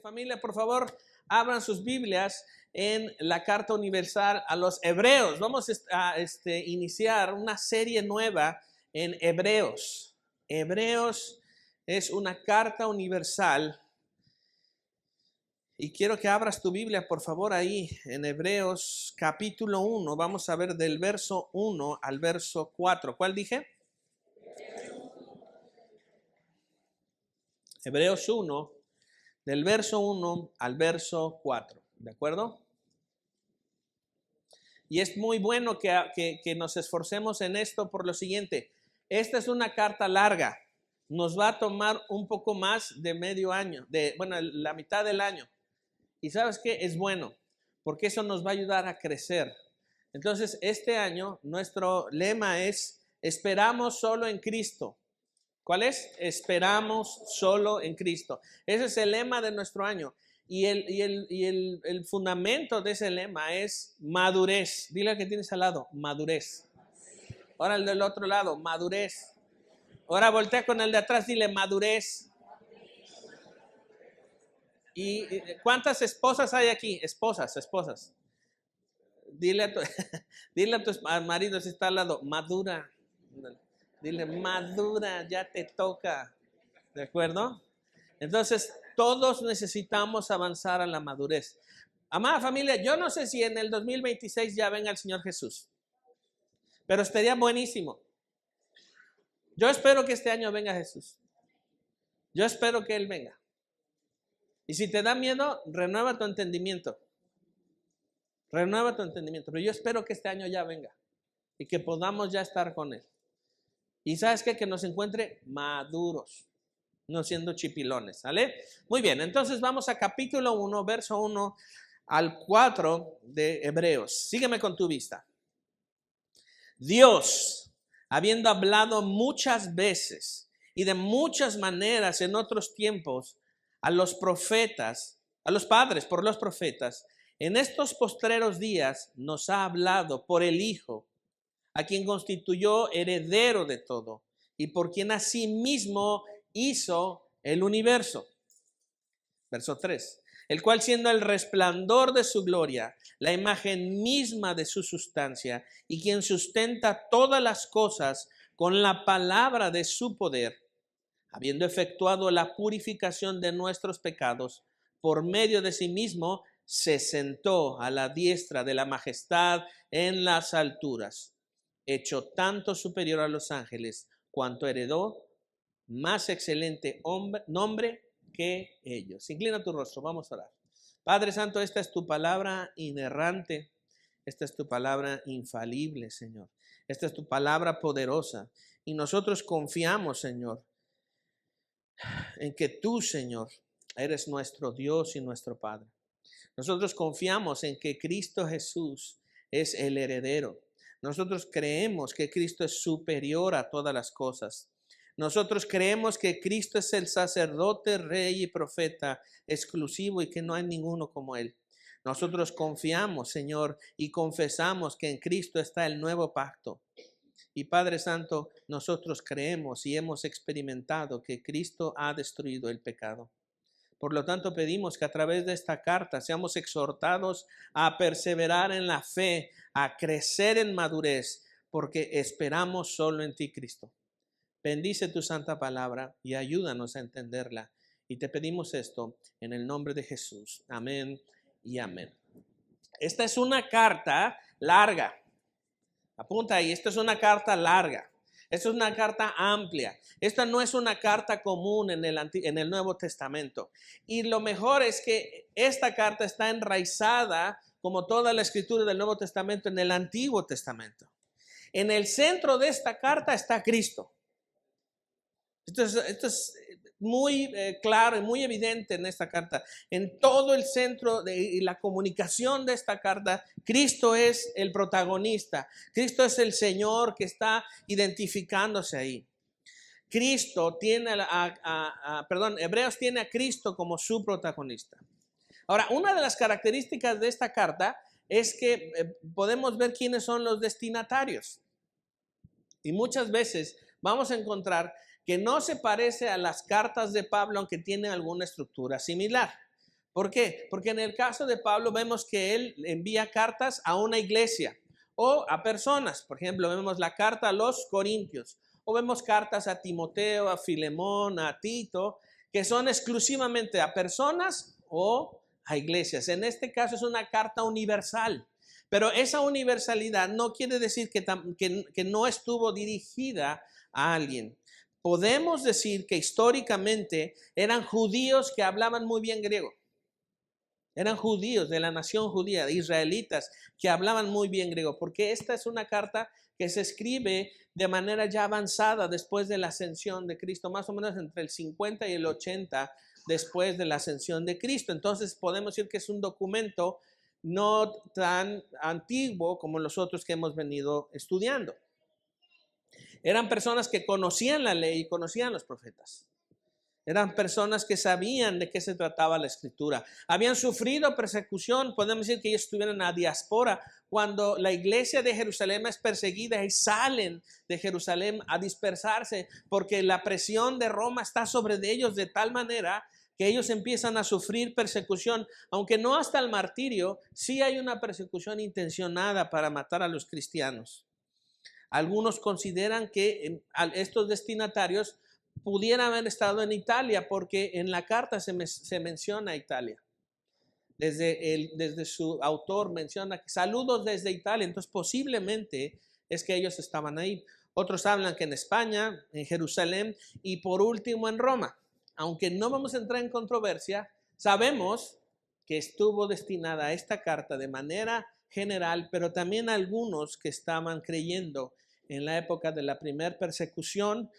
Familia, por favor, abran sus Biblias en la carta universal a los Hebreos. Vamos a iniciar una serie nueva en Hebreos. Hebreos es una carta universal. Y quiero que abras tu Biblia, por favor, ahí en Hebreos capítulo 1. Vamos a ver del verso 1 al verso 4. ¿Cuál dije? Hebreos 1. Del verso 1 al verso 4, ¿de acuerdo? Y es muy bueno que nos esforcemos en esto por lo siguiente. Esta es una carta larga. Nos va a tomar un poco más de medio año, la mitad del año. ¿Y sabes qué? Es bueno, porque eso nos va a ayudar a crecer. Entonces, este año nuestro lema es: esperamos solo en Cristo. ¿Cuál es? Esperamos solo en Cristo. Ese es el lema de nuestro año. Y el fundamento de ese lema es madurez. Dile al que tienes al lado, madurez. Ahora el del otro lado, madurez. Ahora voltea con el de atrás, dile madurez. ¿Y cuántas esposas hay aquí? Esposas. Dile a tu marido si está al lado, madura. Dile, madura, ya te toca. ¿De acuerdo? Entonces, todos necesitamos avanzar a la madurez. Amada familia, yo no sé si en el 2026 ya venga el Señor Jesús, pero estaría buenísimo. Yo espero que este año venga Jesús. Yo espero que Él venga. Y si te da miedo, renueva tu entendimiento. Renueva tu entendimiento. Pero yo espero que este año ya venga y que podamos ya estar con Él. Y ¿sabes qué? Que nos encuentre maduros, no siendo chipilones, ¿sale? Muy bien, entonces vamos a capítulo 1, verso 1 al 4 de Hebreos. Sígueme con tu vista. Dios, habiendo hablado muchas veces y de muchas maneras en otros tiempos a los profetas, a los padres por los profetas, en estos postreros días nos ha hablado por el Hijo, a quien constituyó heredero de todo y por quien asimismo hizo el universo. Verso 3. El cual, siendo el resplandor de su gloria, la imagen misma de su sustancia, y quien sustenta todas las cosas con la palabra de su poder, habiendo efectuado la purificación de nuestros pecados, por medio de sí mismo se sentó a la diestra de la majestad en las alturas, hecho tanto superior a los ángeles, cuanto heredó más excelente nombre que ellos. Inclina tu rostro, vamos a orar. Padre Santo, esta es tu palabra inerrante, esta es tu palabra infalible, Señor. Esta es tu palabra poderosa. Y nosotros confiamos, Señor, en que tú, Señor, eres nuestro Dios y nuestro Padre. Nosotros confiamos en que Cristo Jesús es el heredero. Nosotros creemos que Cristo es superior a todas las cosas. Nosotros creemos que Cristo es el sacerdote, rey y profeta exclusivo y que no hay ninguno como Él. Nosotros confiamos, Señor, y confesamos que en Cristo está el nuevo pacto. Y Padre Santo, nosotros creemos y hemos experimentado que Cristo ha destruido el pecado. Por lo tanto, pedimos que a través de esta carta seamos exhortados a perseverar en la fe, a crecer en madurez, porque esperamos solo en ti, Cristo. Bendice tu santa palabra y ayúdanos a entenderla. Y te pedimos esto en el nombre de Jesús. Amén y amén. Esta es una carta larga. Apunta ahí, esta es una carta larga. Esta es una carta amplia. Esta no es una carta común en el Nuevo Testamento. Y lo mejor es que esta carta está enraizada, como toda la escritura del Nuevo Testamento, en el Antiguo Testamento. En el centro de esta carta está Cristo. Esto es muy claro y muy evidente en esta carta. En todo el centro y la comunicación de esta carta, Cristo es el protagonista. Cristo es el Señor que está identificándose ahí. Hebreos tiene a Cristo como su protagonista. Ahora, una de las características de esta carta es que podemos ver quiénes son los destinatarios. Y muchas veces vamos a encontrar que no se parece a las cartas de Pablo, aunque tiene alguna estructura similar. ¿Por qué? Porque en el caso de Pablo vemos que él envía cartas a una iglesia o a personas. Por ejemplo, vemos la carta a los Corintios o vemos cartas a Timoteo, a Filemón, a Tito, que son exclusivamente a personas o a iglesias. En este caso es una carta universal, pero esa universalidad no quiere decir que no estuvo dirigida a alguien. Podemos decir que históricamente eran judíos que hablaban muy bien griego. Eran judíos de la nación judía, de israelitas, que hablaban muy bien griego, porque esta es una carta que se escribe de manera ya avanzada después de la ascensión de Cristo, más o menos entre el 50 y el 80 después de la ascensión de Cristo. Entonces podemos decir que es un documento no tan antiguo como los otros que hemos venido estudiando. Eran personas que conocían la ley y conocían los profetas. Eran personas que sabían de qué se trataba la escritura. Habían sufrido persecución. Podemos decir que ellos estuvieron en la diáspora cuando la iglesia de Jerusalén es perseguida y salen de Jerusalén a dispersarse porque la presión de Roma está sobre ellos de tal manera que ellos empiezan a sufrir persecución. Aunque no hasta el martirio, sí hay una persecución intencionada para matar a los cristianos. Algunos consideran que estos destinatarios pudieran haber estado en Italia porque en la carta se menciona Italia. Desde su autor menciona que saludos desde Italia, entonces posiblemente es que ellos estaban ahí. Otros hablan que en España, en Jerusalén y por último en Roma. Aunque no vamos a entrar en controversia, sabemos que estuvo destinada a esta carta de manera general, pero también algunos que estaban creyendo en la época de la primera persecución,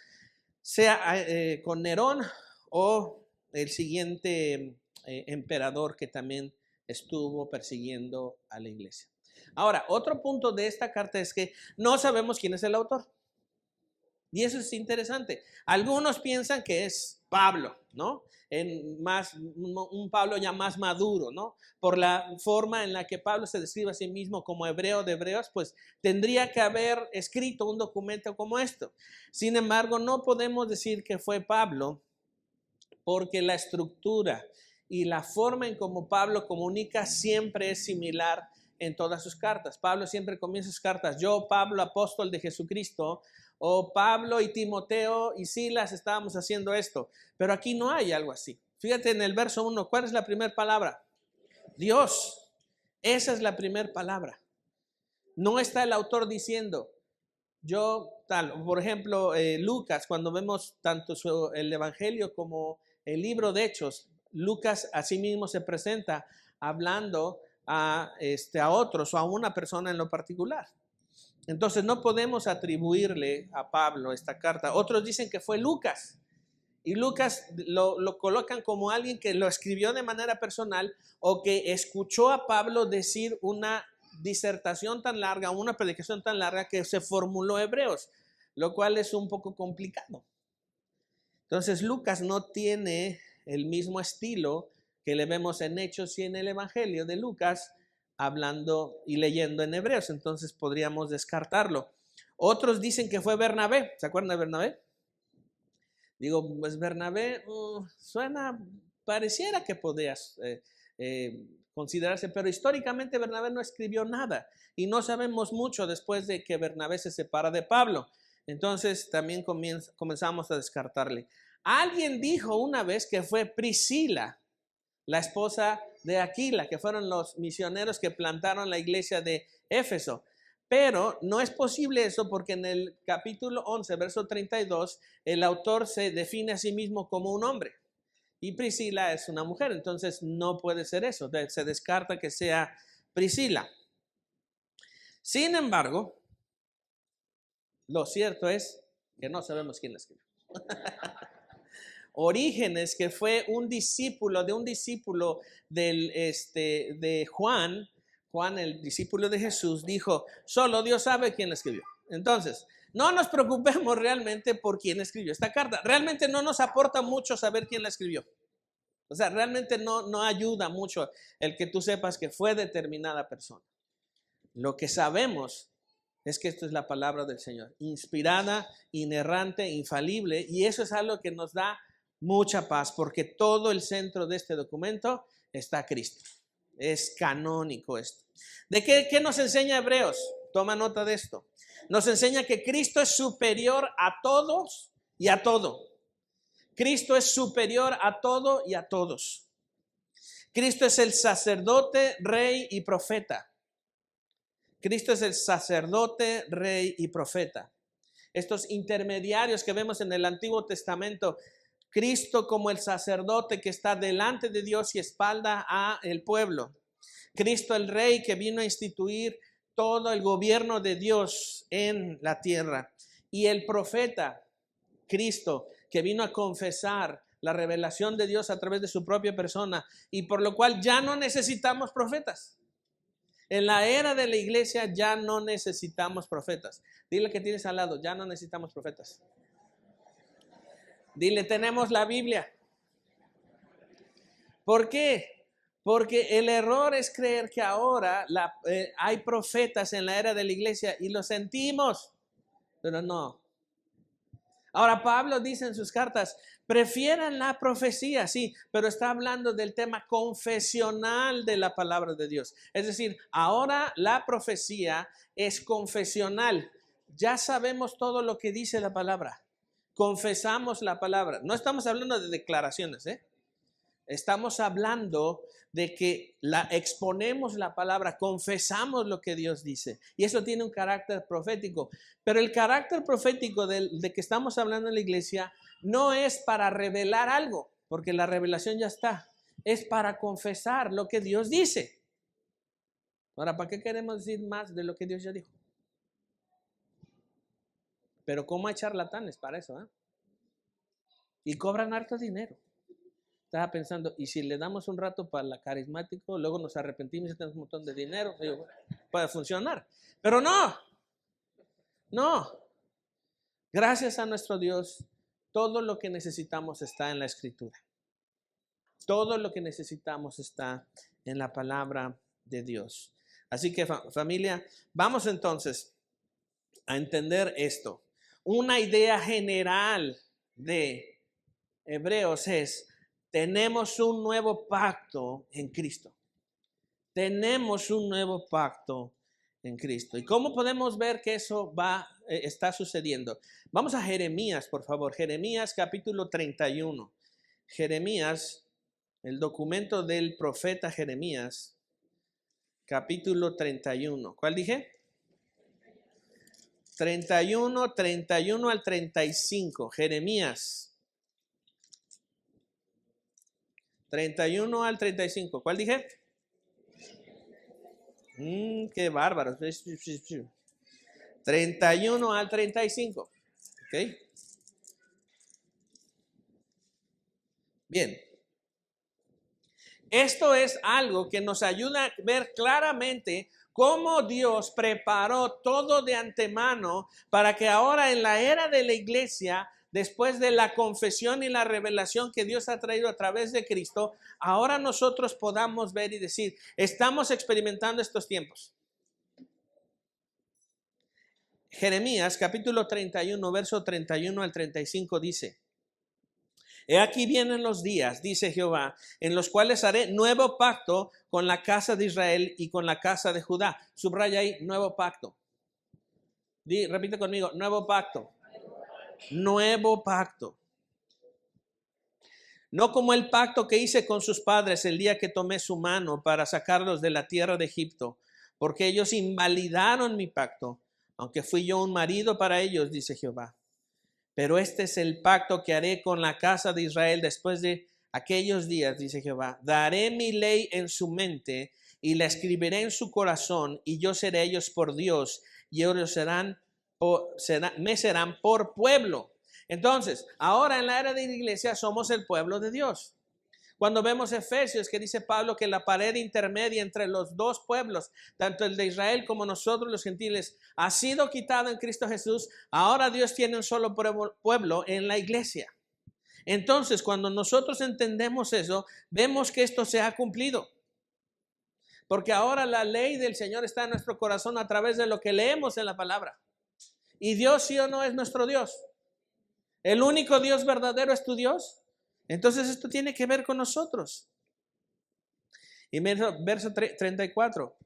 sea con Nerón o el siguiente emperador que también estuvo persiguiendo a la iglesia. Ahora, otro punto de esta carta es que no sabemos quién es el autor. Y eso es interesante. Algunos piensan que es Pablo, ¿no? Un Pablo ya más maduro, ¿no? Por la forma en la que Pablo se describe a sí mismo como hebreo de hebreos, pues tendría que haber escrito un documento como esto. Sin embargo, no podemos decir que fue Pablo porque la estructura y la forma en cómo Pablo comunica siempre es similar en todas sus cartas. Pablo siempre comienza sus cartas: yo, Pablo, apóstol de Jesucristo, o Pablo y Timoteo y Silas estábamos haciendo esto. Pero aquí no hay algo así. Fíjate en el verso 1, ¿cuál es la primera palabra? Dios. Esa es la primera palabra. No está el autor diciendo yo tal. Por ejemplo, Lucas, cuando vemos tanto el Evangelio como el libro de Hechos, Lucas a sí mismo se presenta hablando a otros o a una persona en lo particular. Entonces no podemos atribuirle a Pablo esta carta. Otros dicen que fue Lucas. Y Lucas lo colocan como alguien que lo escribió de manera personal o que escuchó a Pablo decir una disertación tan larga, una predicación tan larga que se formuló Hebreos, lo cual es un poco complicado. Entonces Lucas no tiene el mismo estilo que le vemos en Hechos y en el Evangelio de Lucas, hablando y leyendo en Hebreos, entonces podríamos descartarlo. Otros dicen que fue Bernabé. ¿Se acuerdan de Bernabé? Digo, pues Bernabé pareciera que podías considerarse, pero históricamente Bernabé no escribió nada y no sabemos mucho después de que Bernabé se separa de Pablo. Entonces también comenzamos a descartarle. Alguien dijo una vez que fue Priscila, la esposa de Aquila, que fueron los misioneros que plantaron la iglesia de Éfeso. Pero no es posible eso porque en el capítulo 11, verso 32, el autor se define a sí mismo como un hombre y Priscila es una mujer, entonces no puede ser eso, se descarta que sea Priscila. Sin embargo, lo cierto es que no sabemos quién la escribió. Orígenes, que fue un discípulo de Juan, el discípulo de Jesús, dijo, solo Dios sabe quién la escribió. Entonces, no nos preocupemos realmente por quién escribió esta carta. Realmente no nos aporta mucho saber quién la escribió. O sea, realmente no ayuda mucho el que tú sepas que fue determinada persona. Lo que sabemos es que esto es la palabra del Señor, inspirada, inerrante, infalible, y eso es algo que nos da mucha paz, porque todo el centro de este documento está Cristo. Es canónico esto. ¿De qué nos enseña Hebreos? Toma nota de esto. Nos enseña que Cristo es superior a todos y a todo. Cristo es superior a todo y a todos. Cristo es el sacerdote, rey y profeta. Cristo es el sacerdote, rey y profeta. Estos intermediarios que vemos en el Antiguo Testamento, Cristo como el sacerdote que está delante de Dios y espalda a el pueblo. Cristo el rey que vino a instituir todo el gobierno de Dios en la tierra. Y el profeta, Cristo, que vino a confesar la revelación de Dios a través de su propia persona, y por lo cual ya no necesitamos profetas. En la era de la iglesia ya no necesitamos profetas. Dile que tienes al lado, ya no necesitamos profetas. Dile, tenemos la Biblia. ¿Por qué? Porque el error es creer que ahora hay profetas en la era de la iglesia y lo sentimos, pero no. Ahora Pablo dice en sus cartas, prefieran la profecía, sí, pero está hablando del tema confesional de la palabra de Dios. Es decir, ahora la profecía es confesional. Ya sabemos todo lo que dice la palabra. Confesamos la palabra. No estamos hablando de declaraciones, Estamos hablando de que exponemos la palabra, confesamos lo que Dios dice. Y eso tiene un carácter profético. Pero el carácter profético de que estamos hablando en la iglesia no es para revelar algo, porque la revelación ya está. Es para confesar lo que Dios dice. Ahora, ¿para qué queremos decir más de lo que Dios ya dijo? Pero ¿cómo hay charlatanes para eso? Y cobran harto dinero. Estaba pensando, ¿y si le damos un rato para la carismático, luego nos arrepentimos y tenemos un montón de dinero? Digo, puede funcionar. Pero no. Gracias a nuestro Dios, todo lo que necesitamos está en la Escritura. Todo lo que necesitamos está en la palabra de Dios. Así que familia, vamos entonces a entender esto. Una idea general de Hebreos es: tenemos un nuevo pacto en Cristo. Tenemos un nuevo pacto en Cristo. ¿Y cómo podemos ver que eso está sucediendo? Vamos a Jeremías, por favor. Jeremías capítulo 31. Jeremías, el documento del profeta Jeremías, capítulo 31. ¿Cuál dije? 31 al 35. Jeremías 31 al 35. ¿Cuál dije? Qué bárbaro. 31 al 35. ¿Ok? Bien. Esto es algo que nos ayuda a ver claramente cómo Dios preparó todo de antemano para que ahora en la era de la iglesia, después de la confesión y la revelación que Dios ha traído a través de Cristo, ahora nosotros podamos ver y decir, estamos experimentando estos tiempos. Jeremías capítulo 31, verso 31 al 35 dice: He aquí vienen los días, dice Jehová, en los cuales haré nuevo pacto con la casa de Israel y con la casa de Judá. Subraya ahí, nuevo pacto. Repite conmigo, nuevo pacto. Nuevo pacto. No como el pacto que hice con sus padres el día que tomé su mano para sacarlos de la tierra de Egipto, porque ellos invalidaron mi pacto, aunque fui yo un marido para ellos, dice Jehová. Pero este es el pacto que haré con la casa de Israel después de aquellos días, dice Jehová. Daré mi ley en su mente y la escribiré en su corazón, y yo seré ellos por Dios, y ellos me serán por pueblo. Entonces, ahora en la era de la iglesia somos el pueblo de Dios. Cuando vemos Efesios, que dice Pablo que la pared intermedia entre los dos pueblos, tanto el de Israel como nosotros los gentiles, ha sido quitada en Cristo Jesús, ahora Dios tiene un solo pueblo en la iglesia. Entonces, cuando nosotros entendemos eso, vemos que esto se ha cumplido. Porque ahora la ley del Señor está en nuestro corazón a través de lo que leemos en la palabra. ¿Y Dios sí o no es nuestro Dios? ¿El único Dios verdadero es tu Dios? Entonces esto tiene que ver con nosotros. Y verso 34.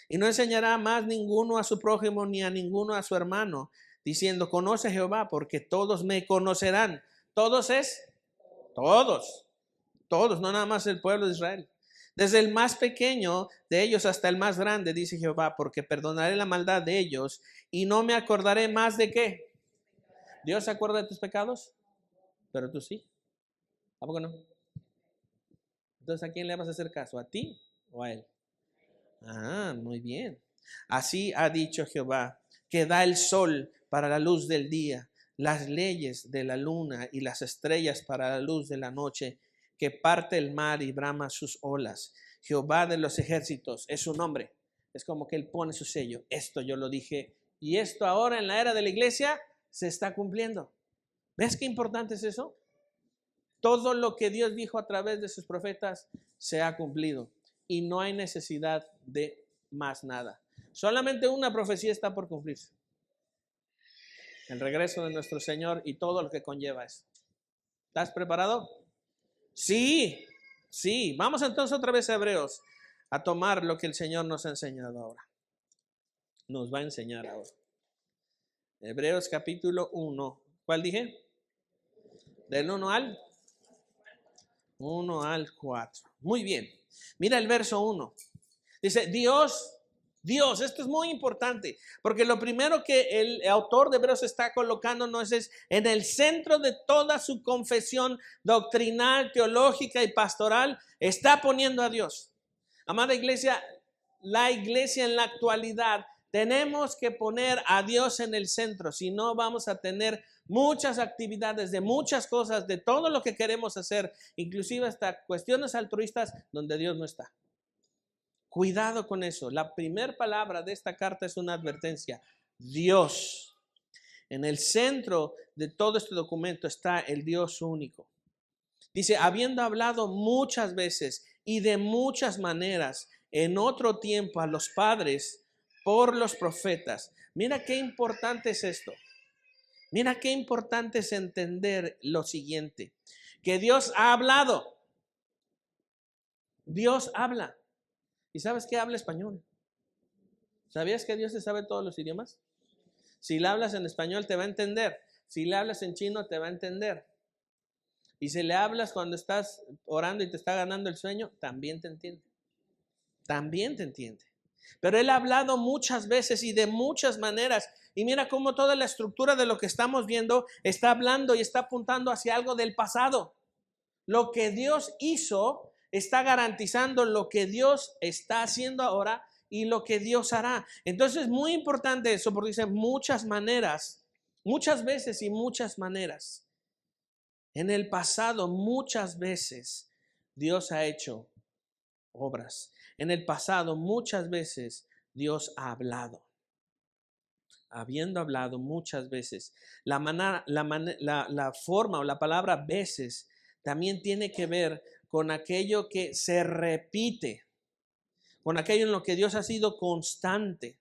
Y no enseñará más ninguno a su prójimo ni a ninguno a su hermano, diciendo, conoce a Jehová, porque todos me conocerán. Todos es todos, todos, no nada más el pueblo de Israel. Desde el más pequeño de ellos hasta el más grande, dice Jehová, porque perdonaré la maldad de ellos y no me acordaré más de qué. ¿Dios se acuerda de tus pecados? Pero tú sí. ¿A poco no? Entonces, ¿a quién le vas a hacer caso? ¿A ti o a él? Ah, muy bien. Así ha dicho Jehová, que da el sol para la luz del día, las leyes de la luna y las estrellas para la luz de la noche, que parte el mar y brama sus olas. Jehová de los ejércitos es su nombre. Es como que él pone su sello. Esto yo lo dije y esto ahora en la era de la iglesia se está cumpliendo. ¿Ves qué importante es eso? Todo lo que Dios dijo a través de sus profetas se ha cumplido y no hay necesidad de más nada. Solamente una profecía está por cumplirse. El regreso de nuestro Señor y todo lo que conlleva eso. ¿Estás preparado? Sí, sí. Vamos entonces otra vez a Hebreos a tomar lo que el Señor nos ha enseñado ahora. Nos va a enseñar ahora. Hebreos capítulo 1. ¿Cuál dije? Del 1 al 4. Muy bien. Mira el verso 1. Dice, Dios, esto es muy importante, porque lo primero que el autor de Hebreos está colocándonos es en el centro de toda su confesión doctrinal, teológica y pastoral, está poniendo a Dios. Amada iglesia, la iglesia en la actualidad tenemos que poner a Dios en el centro, si no vamos a tener muchas actividades de muchas cosas, de todo lo que queremos hacer, inclusive hasta cuestiones altruistas donde Dios no está. Cuidado con eso. La primera palabra de esta carta es una advertencia. Dios. En el centro de todo este documento está el Dios único. Dice, habiendo hablado muchas veces y de muchas maneras en otro tiempo a los padres por los profetas. Mira qué importante es esto. Mira qué importante es entender lo siguiente. Que Dios ha hablado. Dios habla. ¿Y sabes qué habla español? ¿Sabías que Dios se sabe todos los idiomas? Si le hablas en español te va a entender. Si le hablas en chino te va a entender. Y si le hablas cuando estás orando y te está ganando el sueño, también te entiende. También te entiende. Pero Él ha hablado muchas veces y de muchas maneras. Y mira cómo toda la estructura de lo que estamos viendo está hablando y está apuntando hacia algo del pasado. Lo que Dios hizo está garantizando lo que Dios está haciendo ahora y lo que Dios hará. Entonces es muy importante eso porque dice muchas maneras, muchas veces y muchas maneras. En el pasado muchas veces Dios ha hecho obras. En el pasado muchas veces Dios ha hablado. Habiendo hablado muchas veces. La forma o la palabra veces también tiene que ver con aquello que se repite, con aquello en lo que Dios ha sido constante.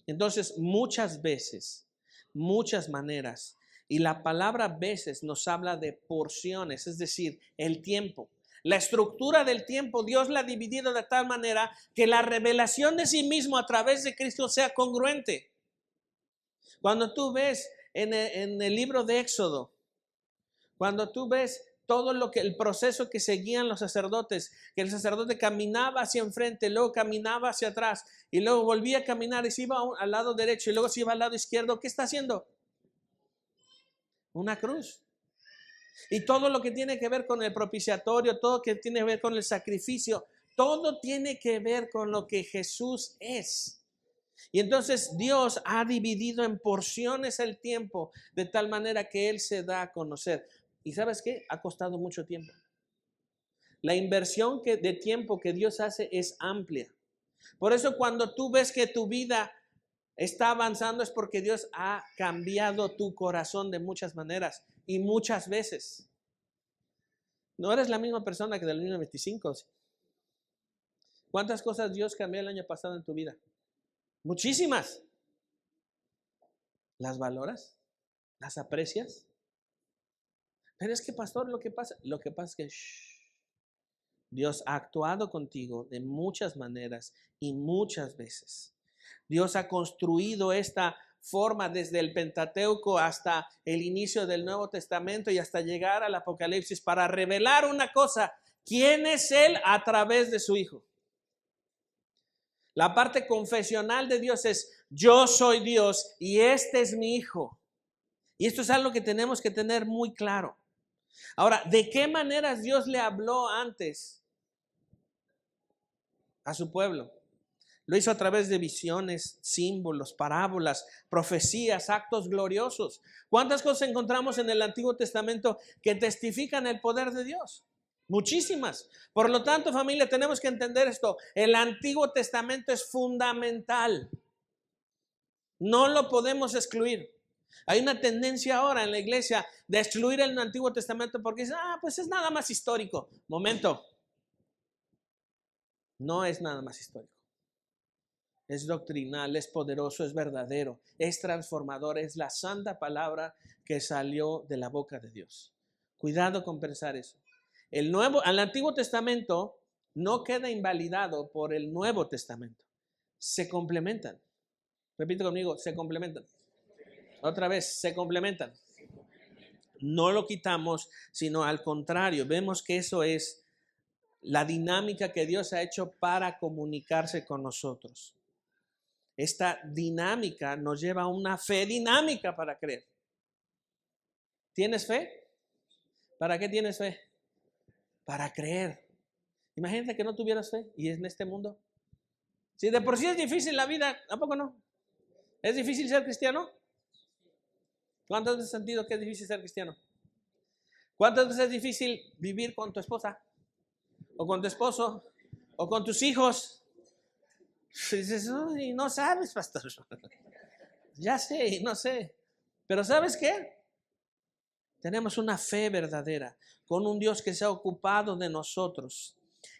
Entonces, muchas veces, muchas maneras. Y la palabra veces nos habla de porciones, es decir, el tiempo. La estructura del tiempo, Dios la ha dividido de tal manera que la revelación de sí mismo a través de Cristo sea congruente. Cuando tú ves en el libro de Éxodo, cuando tú ves todo el proceso que seguían los sacerdotes, que el sacerdote caminaba hacia enfrente, luego caminaba hacia atrás y luego volvía a caminar y se iba al lado derecho y luego se iba al lado izquierdo, ¿qué está haciendo? Una cruz. Y todo lo que tiene que ver con el propiciatorio, todo lo que tiene que ver con el sacrificio, todo tiene que ver con lo que Jesús es. Y entonces Dios ha dividido en porciones el tiempo de tal manera que Él se da a conocer. ¿Y sabes qué? Ha costado mucho tiempo. La inversión de tiempo que Dios hace es amplia. Por eso cuando tú ves que tu vida está avanzando es porque Dios ha cambiado tu corazón de muchas maneras y muchas veces. No eres la misma persona que del año 25. ¿Cuántas cosas Dios cambió el año pasado en tu vida? Muchísimas. ¿Las valoras? ¿Las aprecias? Pero es que, pastor, lo que pasa es que Dios ha actuado contigo de muchas maneras y muchas veces. Dios ha construido esta forma desde el Pentateuco hasta el inicio del Nuevo Testamento y hasta llegar al Apocalipsis para revelar una cosa: ¿quién es Él? A través de su Hijo. La parte confesional de Dios es: yo soy Dios y este es mi Hijo. Y esto es algo que tenemos que tener muy claro. Ahora, ¿de qué maneras Dios le habló antes a su pueblo? Lo hizo a través de visiones, símbolos, parábolas, profecías, actos gloriosos. ¿Cuántas cosas encontramos en el Antiguo Testamento que testifican el poder de Dios? Muchísimas. Por lo tanto, familia, tenemos que entender esto. El Antiguo Testamento es fundamental. No lo podemos excluir. Hay una tendencia ahora en la iglesia de excluir el Antiguo Testamento porque dicen: pues es nada más histórico. Momento. No es nada más histórico. Es doctrinal, es poderoso, es verdadero, es transformador, es la santa palabra que salió de la boca de Dios. Cuidado con pensar eso. El Antiguo Testamento no queda invalidado por el Nuevo Testamento. Se complementan. Repite conmigo: se complementan. Otra vez, se complementan. No lo quitamos, sino al contrario. Vemos que eso es la dinámica que Dios ha hecho para comunicarse con nosotros. Esta dinámica nos lleva a una fe dinámica para creer. ¿Tienes fe? ¿Para qué tienes fe? Para creer. Imagínate que no tuvieras fe y en este mundo. Si de por sí es difícil la vida, ¿a poco no? ¿Es difícil ser cristiano? ¿Cuántas veces has sentido que es difícil ser cristiano? ¿Cuántas veces es difícil vivir con tu esposa? ¿O con tu esposo? ¿O con tus hijos? Y dices: y no sabes, pastor. Ya sé, no sé. Pero ¿sabes qué? Tenemos una fe verdadera con un Dios que se ha ocupado de nosotros,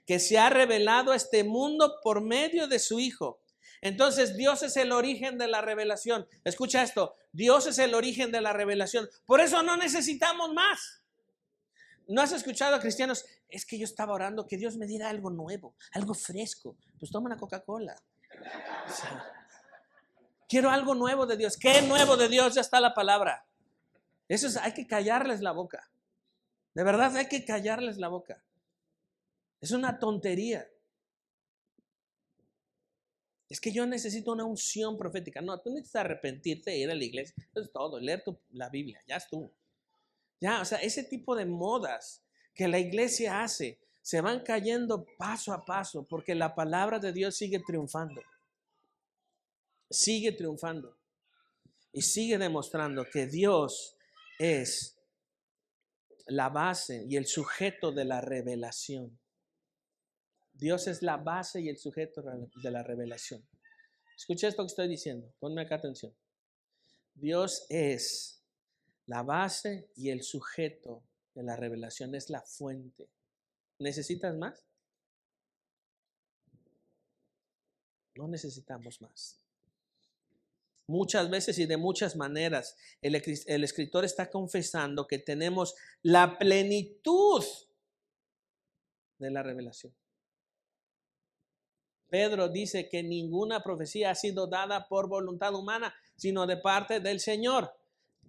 que se ha revelado a este mundo por medio de su Hijo. Entonces Dios es el origen de la revelación. Escucha esto: Dios es el origen de la revelación. Por eso no necesitamos más. ¿No has escuchado a cristianos? Es que yo estaba orando que Dios me diera algo nuevo, algo fresco. Pues toma una Coca-Cola. O sea, quiero algo nuevo de Dios. ¿Qué nuevo de Dios? Ya está la palabra. Eso es, hay que callarles la boca. De verdad hay que callarles la boca. Es una tontería. Es que yo necesito una unción profética. No, tú necesitas arrepentirte e ir a la iglesia. Eso es todo, leer la Biblia, ya estuvo. Ya, o sea, ese tipo de modas que la iglesia hace se van cayendo paso a paso porque la palabra de Dios sigue triunfando. Sigue triunfando. Y sigue demostrando que Dios es la base y el sujeto de la revelación. Dios es la base y el sujeto de la revelación. Escucha esto que estoy diciendo. Ponme acá atención. Dios es la base y el sujeto de la revelación, es la fuente. ¿Necesitas más? No necesitamos más. Muchas veces y de muchas maneras el escritor está confesando que tenemos la plenitud de la revelación. Pedro dice que ninguna profecía ha sido dada por voluntad humana, sino de parte del Señor.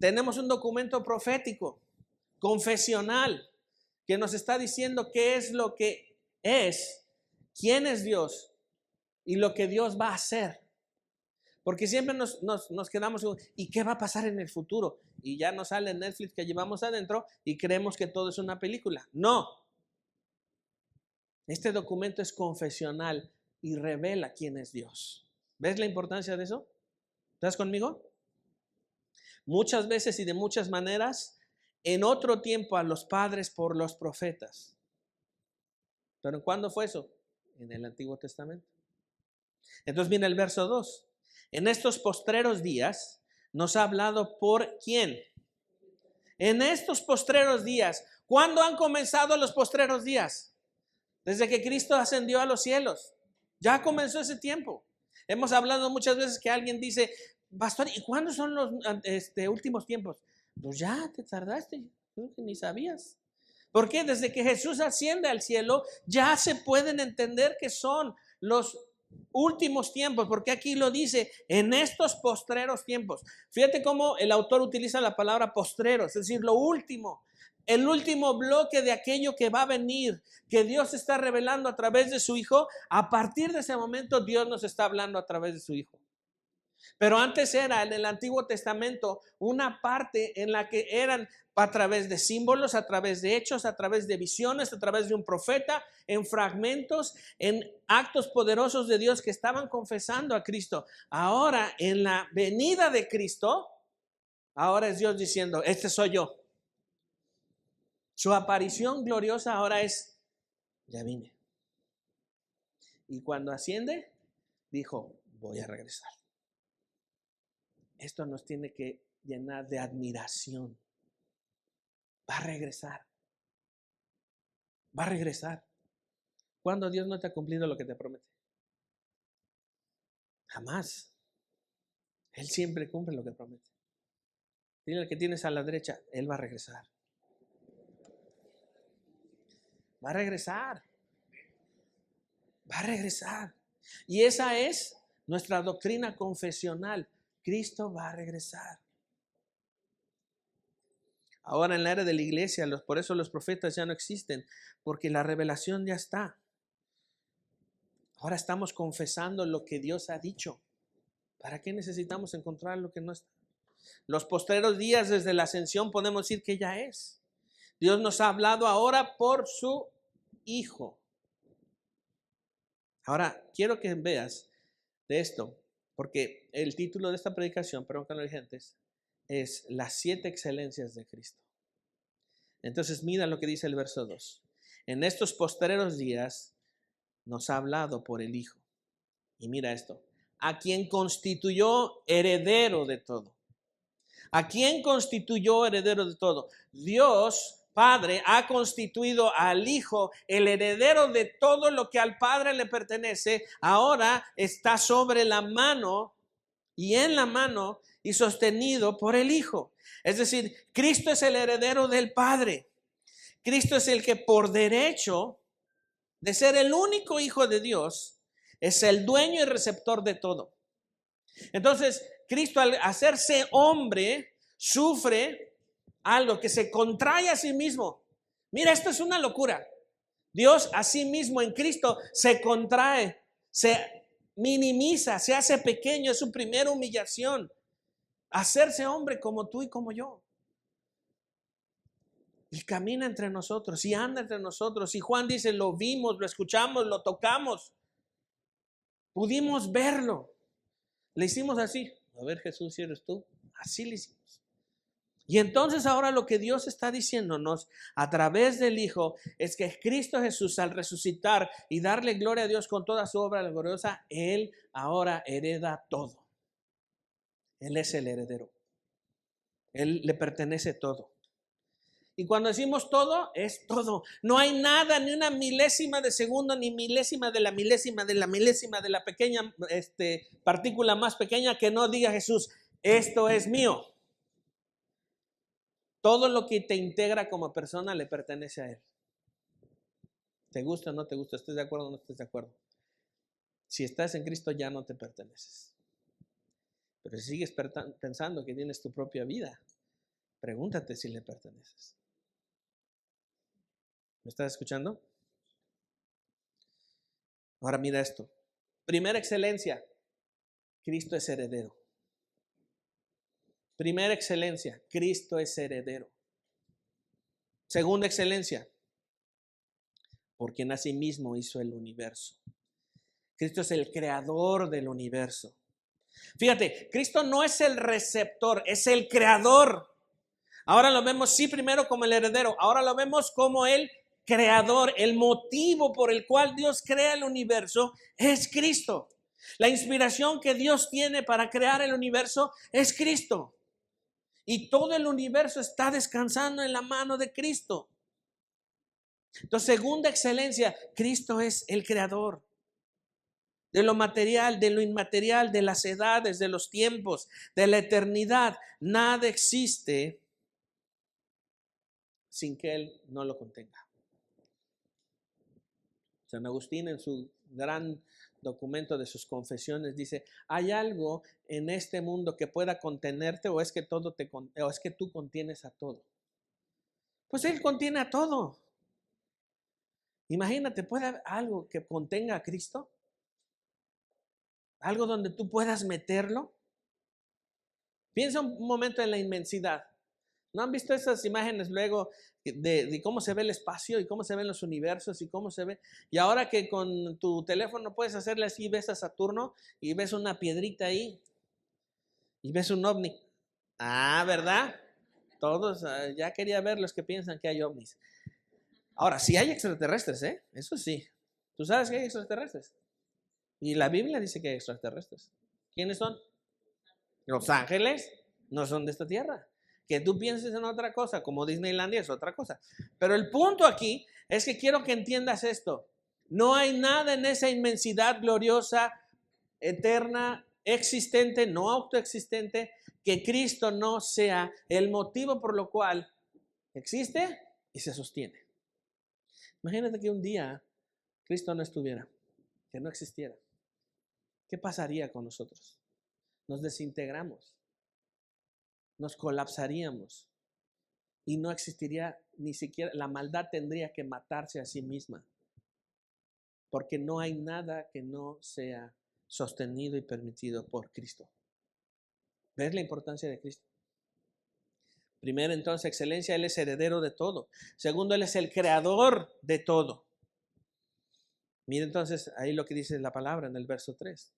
Tenemos un documento profético, confesional, que nos está diciendo qué es lo que es, quién es Dios y lo que Dios va a hacer. Porque siempre nos quedamos, ¿y qué va a pasar en el futuro? Y ya nos sale Netflix que llevamos adentro y creemos que todo es una película. No. Este documento es confesional y revela quién es Dios. ¿Ves la importancia de eso? ¿Estás conmigo? Muchas veces y de muchas maneras, en otro tiempo a los padres por los profetas. ¿Pero cuándo fue eso? En el Antiguo Testamento. Entonces viene el verso 2. En estos postreros días nos ha hablado por ¿quién? En estos postreros días. ¿Cuándo han comenzado los postreros días? Desde que Cristo ascendió a los cielos. Ya comenzó ese tiempo. Hemos hablado muchas veces que alguien dice: pastor, ¿y cuándo son los últimos tiempos? Pues ya te tardaste. Ni sabías. ¿Por qué? Desde que Jesús asciende al cielo, ya se pueden entender que son los últimos tiempos, porque aquí lo dice, en estos postreros tiempos. Fíjate cómo el autor utiliza la palabra postreros, es decir, lo último, el último bloque de aquello que va a venir, que Dios está revelando a través de su Hijo. A partir de ese momento, Dios nos está hablando a través de su Hijo. Pero antes era en el Antiguo Testamento una parte en la que eran a través de símbolos, a través de hechos, a través de visiones, a través de un profeta, en fragmentos, en actos poderosos de Dios que estaban confesando a Cristo. Ahora, en la venida de Cristo, ahora es Dios diciendo, este soy yo. Su aparición gloriosa ahora es, ya vine. Y cuando asciende, dijo, voy a regresar. Esto nos tiene que llenar de admiración. Va a regresar. Va a regresar. ¿Cuándo Dios no te ha cumplido lo que te promete? Jamás. Él siempre cumple lo que promete. Dile al que tienes a la derecha, Él va a regresar. Va a regresar. Va a regresar. Y esa es nuestra doctrina confesional. Cristo va a regresar. Ahora en la era de la iglesia, por eso los profetas ya no existen, porque la revelación ya está. Ahora estamos confesando lo que Dios ha dicho. ¿Para qué necesitamos encontrar lo que no está? Los postreros días desde la ascensión podemos decir que ya es. Dios nos ha hablado ahora por su Hijo. Ahora, quiero que veas de esto, porque el título de esta predicación, perdón que no dije antes, es las 7 excelencias de Cristo. Entonces, mira lo que dice el verso 2. En estos postreros días nos ha hablado por el Hijo. Y mira esto, a quien constituyó heredero de todo. ¿A quién constituyó heredero de todo? Dios Padre ha constituido al Hijo el heredero de todo lo que al Padre le pertenece. Ahora está sobre la mano y en la mano y sostenido por el Hijo. Es decir, Cristo es el heredero del Padre. Cristo es el que por derecho de ser el único Hijo de Dios es el dueño y receptor de todo. Entonces, Cristo al hacerse hombre sufre algo que se contrae a sí mismo. Mira, esto es una locura. Dios a sí mismo en Cristo se contrae, se minimiza, se hace pequeño, es su primera humillación. Hacerse hombre como tú y como yo. Y camina entre nosotros y anda entre nosotros. Y Juan dice, lo vimos, lo escuchamos, lo tocamos. Pudimos verlo. Le hicimos así. A ver, Jesús, si eres tú. Así le hicimos. Y entonces ahora lo que Dios está diciéndonos a través del Hijo es que Cristo Jesús al resucitar y darle gloria a Dios con toda su obra gloriosa, Él ahora hereda todo. Él es el heredero. Él le pertenece todo. Y cuando decimos todo, es todo. No hay nada, ni una milésima de segundo, ni milésima de la milésima de la milésima de la pequeña partícula más pequeña que no diga Jesús, esto es mío. Todo lo que te integra como persona le pertenece a Él. ¿Te gusta o no te gusta? ¿Estés de acuerdo o no estés de acuerdo? Si estás en Cristo ya no te perteneces. Pero si sigues pensando que tienes tu propia vida, pregúntate si le perteneces. ¿Me estás escuchando? Ahora mira esto. Primera excelencia, Cristo es heredero. Primera excelencia, Cristo es heredero. Segunda excelencia, por quien asimismo hizo el universo. Cristo es el creador del universo. Fíjate, Cristo no es el receptor, es el creador. Ahora lo vemos sí primero como el heredero, ahora lo vemos como el creador. El motivo por el cual Dios crea el universo es Cristo. La inspiración que Dios tiene para crear el universo es Cristo. Y todo el universo está descansando en la mano de Cristo. Entonces, segunda excelencia, Cristo es el creador de lo material, de lo inmaterial, de las edades, de los tiempos, de la eternidad. Nada existe sin que Él no lo contenga. San Agustín en su gran documento de sus confesiones dice, ¿hay algo en este mundo que pueda contenerte o es que tú contienes a todo? Pues Él contiene a todo. Imagínate, ¿puede haber algo que contenga a Cristo? ¿Algo donde tú puedas meterlo? Piensa un momento en la inmensidad. ¿No han visto esas imágenes luego de cómo se ve el espacio y cómo se ven los universos y cómo se ve? Y ahora que con tu teléfono puedes hacerle así, ves a Saturno y ves una piedrita ahí y ves un ovni. Ah, ¿verdad? Todos, ya quería ver los que piensan que hay ovnis. Ahora, sí hay extraterrestres, ¿eh? Eso sí. ¿Tú sabes que hay extraterrestres? Y la Biblia dice que hay extraterrestres. ¿Quiénes son? Los ángeles no son de esta tierra. Que tú pienses en otra cosa, como Disneylandia es otra cosa. Pero el punto aquí es que quiero que entiendas esto. No hay nada en esa inmensidad gloriosa, eterna, existente, no autoexistente, que Cristo no sea el motivo por lo cual existe y se sostiene. Imagínate que un día Cristo no estuviera, que no existiera. ¿Qué pasaría con nosotros? Nos desintegramos, nos colapsaríamos y no existiría ni siquiera, la maldad tendría que matarse a sí misma, porque no hay nada que no sea sostenido y permitido por Cristo. ¿Ves la importancia de Cristo? Primero, entonces, excelencia, Él es heredero de todo. Segundo, Él es el creador de todo. Mira entonces ahí lo que dice la palabra en el verso 3.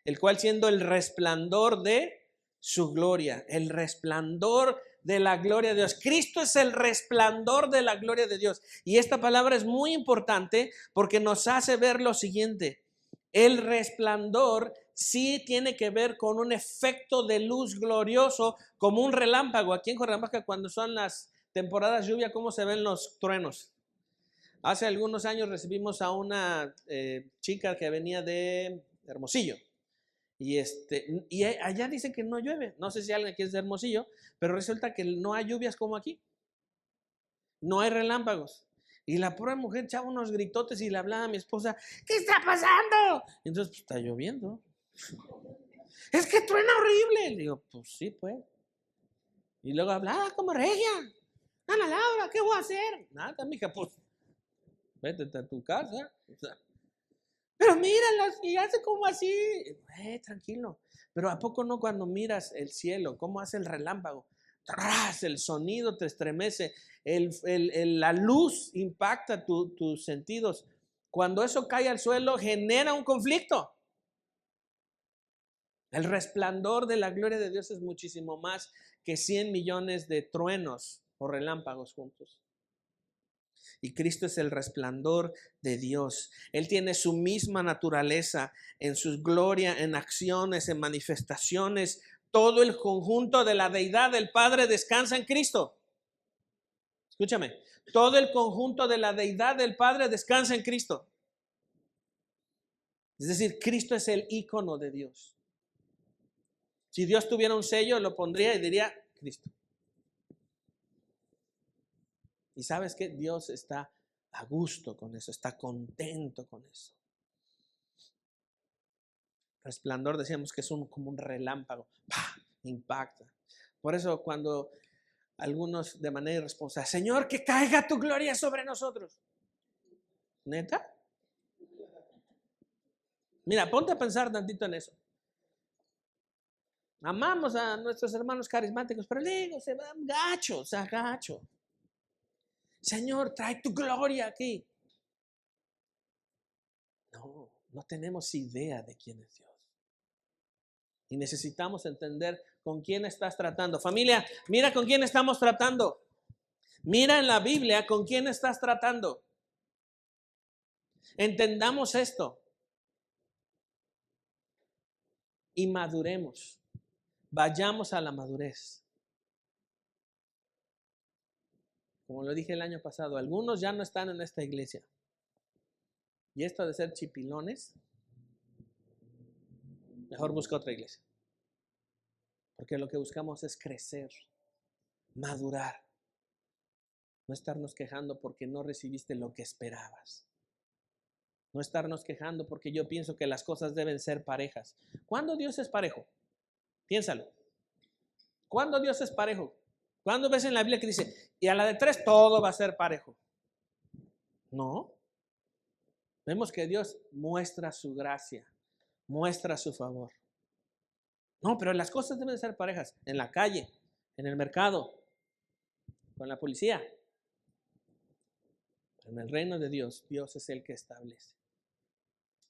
El cual siendo el resplandor de su gloria, el resplandor de la gloria de Dios. Cristo es el resplandor de la gloria de Dios. Y esta palabra es muy importante porque nos hace ver lo siguiente. El resplandor sí tiene que ver con un efecto de luz glorioso, como un relámpago. Aquí en Cuernavaca, cuando son las temporadas de lluvia, ¿cómo se ven los truenos? Hace algunos años recibimos a una chica que venía de Hermosillo. Y allá dicen que no llueve. No sé si alguien aquí es de Hermosillo, pero resulta que no hay lluvias como aquí. No hay relámpagos. Y la pobre mujer echaba unos gritotes y le hablaba a mi esposa, ¿qué está pasando? Entonces, pues está lloviendo. Es que truena horrible. Le digo, pues sí, pues. Y luego hablaba como regia. Ana Laura, ¿qué voy a hacer? Nada, mija, pues vete a tu casa. O sea, pero míralas y hace como así. Tranquilo. Pero ¿a poco no cuando miras el cielo, cómo hace el relámpago? ¡Tras! El sonido te estremece, la luz impacta tus sentidos. Cuando eso cae al suelo, genera un conflicto. El resplandor de la gloria de Dios es muchísimo más que 100 millones de truenos o relámpagos juntos. Y Cristo es el resplandor de Dios. Él tiene su misma naturaleza en su gloria, en acciones, en manifestaciones. Todo el conjunto de la deidad del Padre descansa en Cristo. Escúchame, todo el conjunto de la deidad del Padre descansa en Cristo. Es decir, Cristo es el ícono de Dios. Si Dios tuviera un sello, lo pondría y diría Cristo. Y sabes que Dios está a gusto con eso, está contento con eso. Resplandor, decíamos que es como un relámpago, ¡pah! Impacta. Por eso cuando algunos de manera irresponsable, Señor, que caiga tu gloria sobre nosotros. ¿Neta? Mira, ponte a pensar tantito en eso. Amamos a nuestros hermanos carismáticos, pero digo, se van gachos, gacho. Señor, trae tu gloria aquí. No tenemos idea de quién es Dios. Y necesitamos entender con quién estás tratando. Familia, mira con quién estamos tratando. Mira en la Biblia con quién estás tratando. Entendamos esto. Y maduremos. Vayamos a la madurez. Como lo dije el año pasado, algunos ya no están en esta iglesia. Y esto de ser chipilones, mejor busca otra iglesia. Porque lo que buscamos es crecer, madurar. No estarnos quejando porque no recibiste lo que esperabas. No estarnos quejando porque yo pienso que las cosas deben ser parejas. ¿Cuándo Dios es parejo? Piénsalo. ¿Cuándo Dios es parejo? ¿Cuándo ves en la Biblia que dice, y a la de 3 todo va a ser parejo? No. Vemos que Dios muestra su gracia, muestra su favor. No, pero las cosas deben ser parejas. En la calle, en el mercado, con la policía. En el reino de Dios, Dios es el que establece.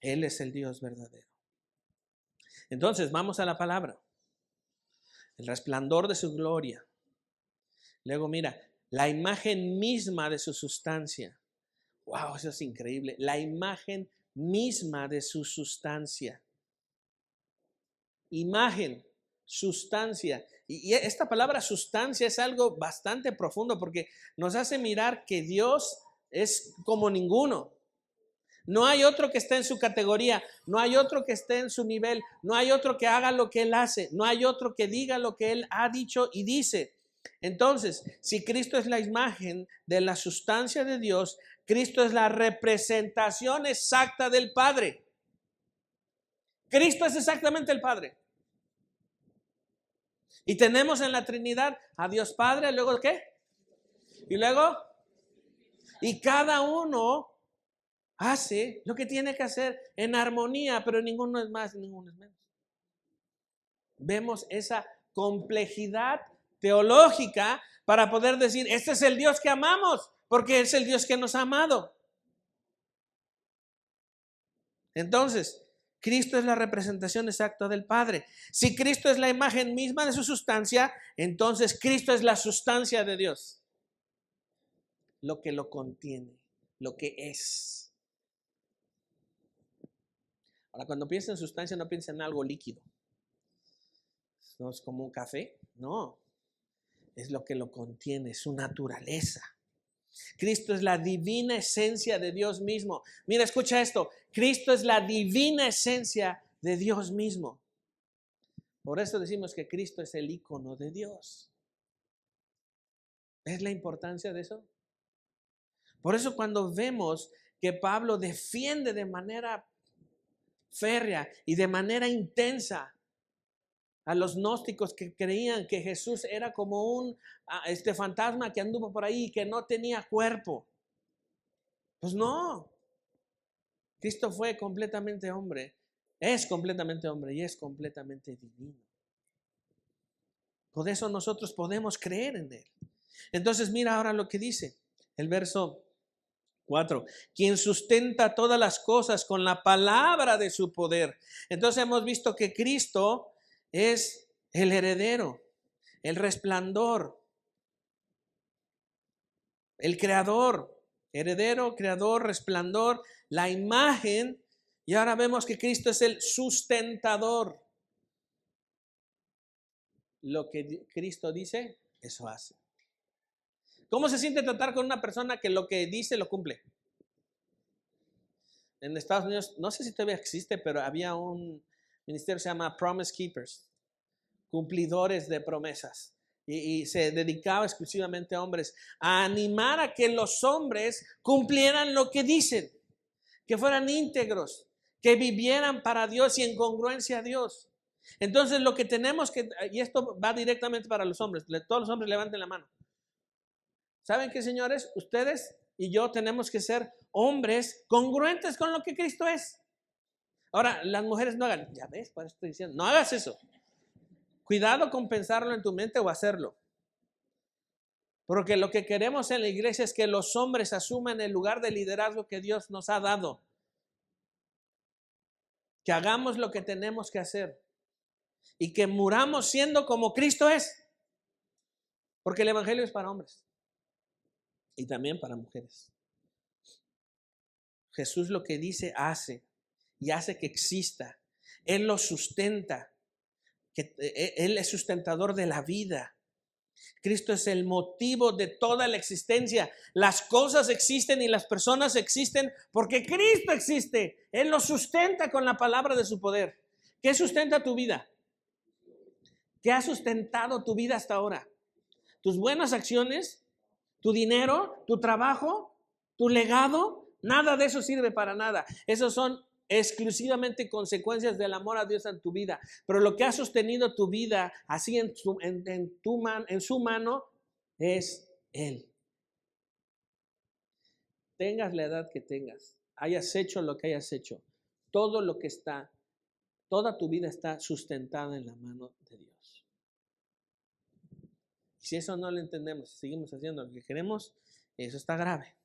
Él es el Dios verdadero. Entonces, vamos a la palabra. El resplandor de su gloria. Luego, mira, la imagen misma de su sustancia. Wow, eso es increíble. La imagen misma de su sustancia. Imagen, sustancia. Y esta palabra sustancia es algo bastante profundo porque nos hace mirar que Dios es como ninguno. No hay otro que esté en su categoría, no hay otro que esté en su nivel, no hay otro que haga lo que Él hace, no hay otro que diga lo que Él ha dicho y dice. Entonces, si Cristo es la imagen de la sustancia de Dios, Cristo es la representación exacta del Padre. Cristo es exactamente el Padre. Y tenemos en la Trinidad a Dios Padre, luego ¿qué? Y luego, y cada uno hace lo que tiene que hacer en armonía, pero ninguno es más, ninguno es menos. Vemos esa complejidad teológica para poder decir, este es el Dios que amamos, porque es el Dios que nos ha amado. Entonces, Cristo es la representación exacta del Padre. Si Cristo es la imagen misma de su sustancia, entonces Cristo es la sustancia de Dios. Lo que lo contiene, lo que es. Ahora, cuando piensa en sustancia, no piensa en algo líquido. No es como un café, no. Es lo que lo contiene, su naturaleza. Cristo es la divina esencia de Dios mismo. Mira, escucha esto. Cristo es la divina esencia de Dios mismo. Por eso decimos que Cristo es el ícono de Dios. ¿Ves la importancia de eso? Por eso cuando vemos que Pablo defiende de manera férrea y de manera intensa a los gnósticos que creían que Jesús era como un fantasma que anduvo por ahí y que no tenía cuerpo. Pues no. Cristo fue completamente hombre, es completamente hombre y es completamente divino. Por eso nosotros podemos creer en Él. Entonces mira ahora lo que dice el verso 4. Quien sustenta todas las cosas con la palabra de su poder. Entonces hemos visto que Cristo es el heredero, el resplandor, el creador, heredero, creador, resplandor, la imagen. Y ahora vemos que Cristo es el sustentador. Lo que Cristo dice, eso hace. ¿Cómo se siente tratar con una persona que lo que dice lo cumple? En Estados Unidos, no sé si todavía existe, pero había un ministerio que se llama Promise Keepers, cumplidores de promesas. Y se dedicaba exclusivamente a hombres, a animar a que los hombres cumplieran lo que dicen, que fueran íntegros, que vivieran para Dios y en congruencia a Dios. Entonces lo que tenemos que, y esto va directamente para los hombres, todos los hombres levanten la mano. ¿Saben qué, señores? Ustedes y yo tenemos que ser hombres congruentes con lo que Cristo es. Ahora, las mujeres no hagan, ya ves, por eso estoy diciendo, no hagas eso. Cuidado con pensarlo en tu mente o hacerlo. Porque lo que queremos en la iglesia es que los hombres asuman el lugar de liderazgo que Dios nos ha dado. Que hagamos lo que tenemos que hacer. Y que muramos siendo como Cristo es. Porque el evangelio es para hombres. Y también para mujeres. Jesús lo que dice hace. Y hace que exista. Él lo sustenta. Él es sustentador de la vida. Cristo es el motivo de toda la existencia. Las cosas existen y las personas existen porque Cristo existe. Él lo sustenta con la palabra de su poder. ¿Qué sustenta tu vida? ¿Qué ha sustentado tu vida hasta ahora? ¿Tus buenas acciones? Tu dinero, tu trabajo, tu legado, nada de eso sirve para nada. Esos son exclusivamente consecuencias del amor a Dios en tu vida. Pero lo que ha sostenido tu vida así en su mano es Él. Tengas la edad que tengas, hayas hecho lo que hayas hecho, todo lo que está, toda tu vida está sustentada en la mano de Dios. Si eso no lo entendemos, seguimos haciendo lo que queremos, eso está grave.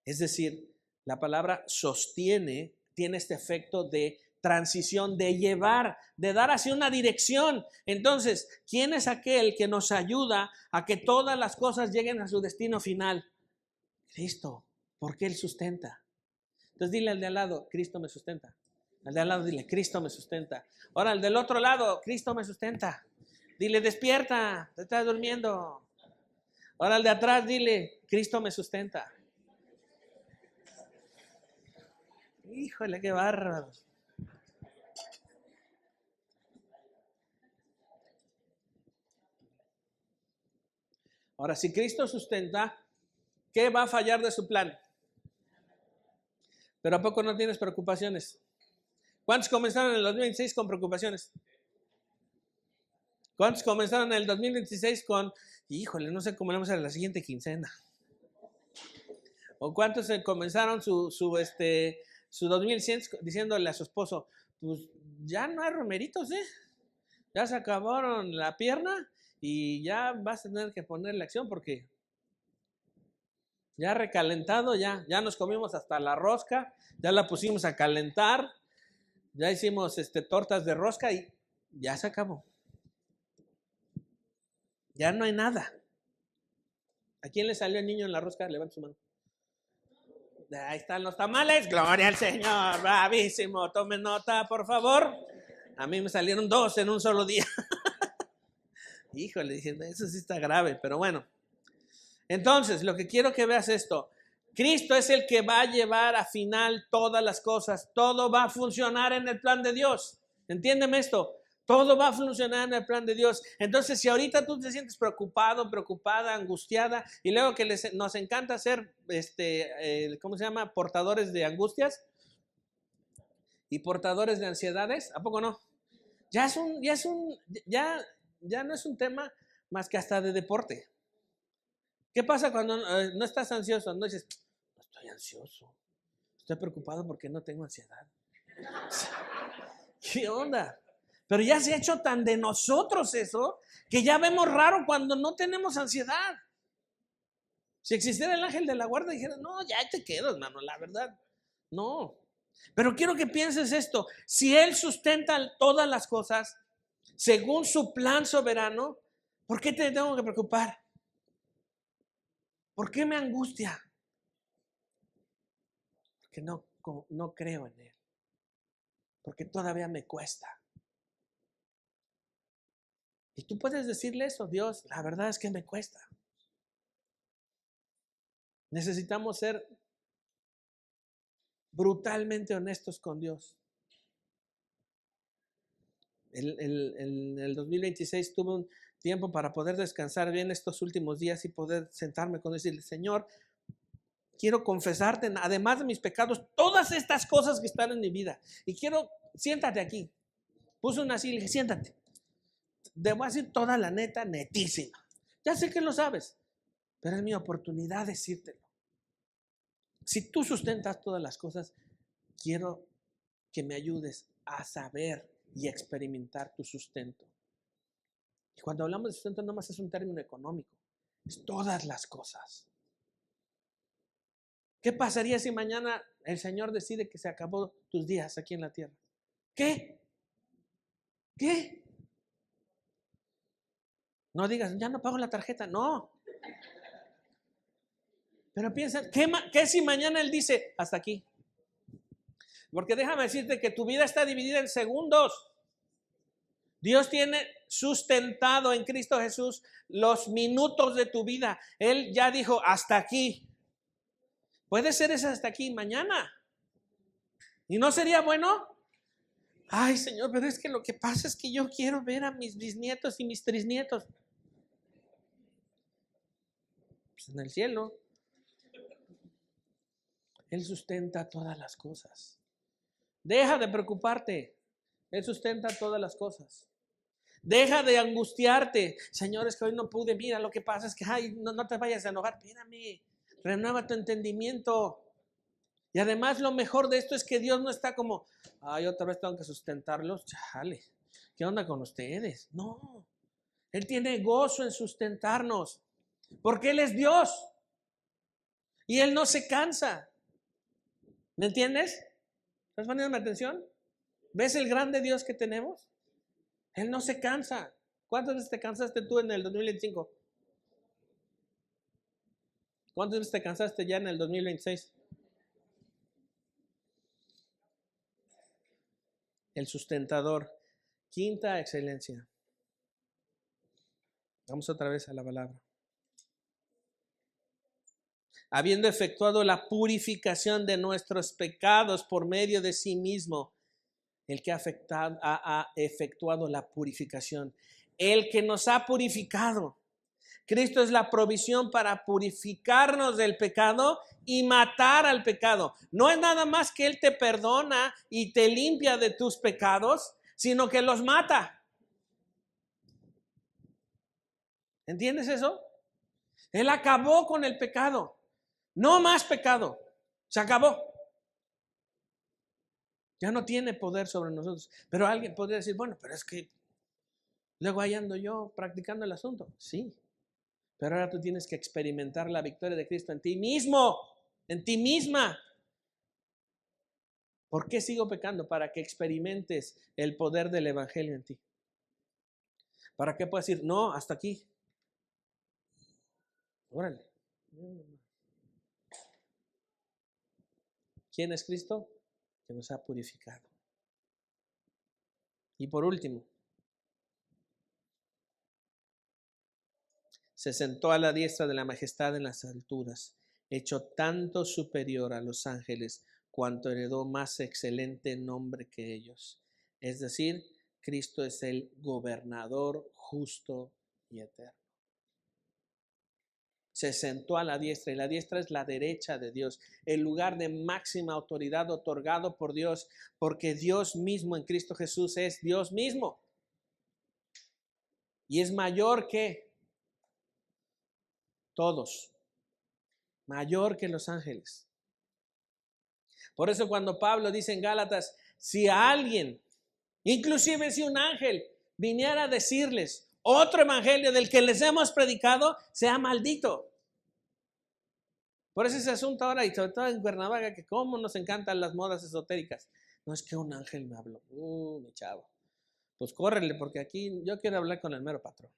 Es decir, la palabra sostiene, tiene este efecto de transición, de llevar, de dar hacia una dirección. Entonces, ¿quién es aquel que nos ayuda a que todas las cosas lleguen a su destino final? Cristo, porque Él sustenta. Entonces dile al de al lado, Cristo me sustenta. Al de al lado dile, Cristo me sustenta. Ahora al del otro lado, Cristo me sustenta. Dile, despierta, te estás durmiendo. Ahora al de atrás dile, Cristo me sustenta. Híjole, qué bárbaros. Ahora, si Cristo sustenta, ¿qué va a fallar de su plan? Pero ¿a poco no tienes preocupaciones? ¿Cuántos comenzaron en el 2026 con preocupaciones? ¿Cuántos comenzaron en el 2026 con, híjole, no sé cómo le vamos a hacer la siguiente quincena? ¿O cuántos comenzaron su 2100 diciéndole a su esposo, pues ya no hay romeritos, ya se acabaron la pierna y ya vas a tener que ponerle acción porque ya recalentado, ya nos comimos hasta la rosca, ya la pusimos a calentar, ya hicimos tortas de rosca y ya se acabó. Ya no hay nada. ¿A quién le salió el niño en la rosca? Levanta su mano. Ahí están los tamales. Gloria al Señor. Bravísimo. Tomen nota, por favor. A mí me salieron 2 en un solo día. Híjole, dije, eso sí está grave, pero bueno. Entonces, lo que quiero que veas esto. Cristo es el que va a llevar a final todas las cosas. Todo va a funcionar en el plan de Dios. ¿Entiéndeme esto? Todo va a funcionar en el plan de Dios. Entonces, si ahorita tú te sientes preocupado, preocupada, angustiada, y luego que nos encanta ser, ¿cómo se llama? Portadores de angustias y portadores de ansiedades, ¿a poco no? Ya no es un tema más que hasta de deporte. ¿Qué pasa cuando no estás ansioso? No dices, no estoy ansioso, estoy preocupado porque no tengo ansiedad. ¿Qué onda? Pero ya se ha hecho tan de nosotros eso, que ya vemos raro cuando no tenemos ansiedad. Si existiera el ángel de la guarda, dijera, no, ya te quedas, mano, la verdad, no. Pero quiero que pienses esto, si Él sustenta todas las cosas, según su plan soberano, ¿por qué te tengo que preocupar? ¿Por qué me angustia? Porque no creo en Él. Porque todavía me cuesta. Y tú puedes decirle eso, Dios, la verdad es que me cuesta. Necesitamos ser brutalmente honestos con Dios. En el 2026 tuve un tiempo para poder descansar bien estos últimos días y poder sentarme con Dios y decirle, Señor, quiero confesarte, además de mis pecados, todas estas cosas que están en mi vida. Y siéntate aquí. Puse una silla y le dije, siéntate. Debo decir toda la neta, netísima. Ya sé que lo sabes, pero es mi oportunidad de decírtelo. Si tú sustentas todas las cosas, quiero que me ayudes a saber y experimentar tu sustento. Y cuando hablamos de sustento, no más es un término económico, es todas las cosas. ¿Qué pasaría si mañana el Señor decide que se acabó tus días aquí en la tierra? ¿Qué? No digas, ya no pago la tarjeta, no. Pero piensa, ¿qué si mañana Él dice, hasta aquí? Porque déjame decirte que tu vida está dividida en segundos. Dios tiene sustentado en Cristo Jesús los minutos de tu vida. Él ya dijo, hasta aquí. Puede ser ese hasta aquí mañana. ¿Y no sería bueno? Ay, Señor, pero es que lo que pasa es que yo quiero ver a mis bisnietos y mis trisnietos. Pues en el cielo. Él sustenta todas las cosas. Deja de preocuparte. Él sustenta todas las cosas. Deja de angustiarte. Señor, es que hoy no pude. Mira, lo que pasa es que no te vayas a enojar. Espérame. Renueva tu entendimiento. Y además lo mejor de esto es que Dios no está como, otra vez tengo que sustentarlos. Chale, ¿qué onda con ustedes? No. Él tiene gozo en sustentarnos. Porque Él es Dios. Y Él no se cansa. ¿Me entiendes? ¿Estás poniéndome atención? ¿Ves el grande Dios que tenemos? Él no se cansa. ¿Cuántas veces te cansaste tú en el 2025? ¿Cuántas veces te cansaste ya en el 2026? El sustentador. Quinta excelencia. Vamos otra vez a la palabra. Habiendo efectuado la purificación de nuestros pecados por medio de sí mismo, el que ha efectuado la purificación, el que nos ha purificado. Cristo es la provisión para purificarnos del pecado y matar al pecado. No es nada más que Él te perdona y te limpia de tus pecados, sino que los mata. ¿Entiendes eso? Él acabó con el pecado. No más pecado. Se acabó. Ya no tiene poder sobre nosotros. Pero alguien podría decir, bueno, pero es que luego ahí ando yo practicando el asunto. Sí. Pero ahora tú tienes que experimentar la victoria de Cristo en ti mismo, en ti misma. ¿Por qué sigo pecando? Para que experimentes el poder del Evangelio en ti. ¿Para qué puedes decir, no, hasta aquí? Órale. ¿Quién es Cristo? Que nos ha purificado. Y por último, se sentó a la diestra de la majestad en las alturas, hecho tanto superior a los ángeles, cuanto heredó más excelente nombre que ellos. Es decir, Cristo es el gobernador justo y eterno. Se sentó a la diestra, y la diestra es la derecha de Dios, el lugar de máxima autoridad otorgado por Dios, porque Dios mismo en Cristo Jesús es Dios mismo. Y es mayor que todos, mayor que los ángeles. Por eso cuando Pablo dice en Gálatas, si alguien, inclusive si un ángel, viniera a decirles otro evangelio del que les hemos predicado, sea maldito. Por eso ese asunto ahora, y sobre todo en Cuernavaca, que cómo nos encantan las modas esotéricas. No es que un ángel me habló. Mi chavo. Pues córrele, porque aquí yo quiero hablar con el mero patrón.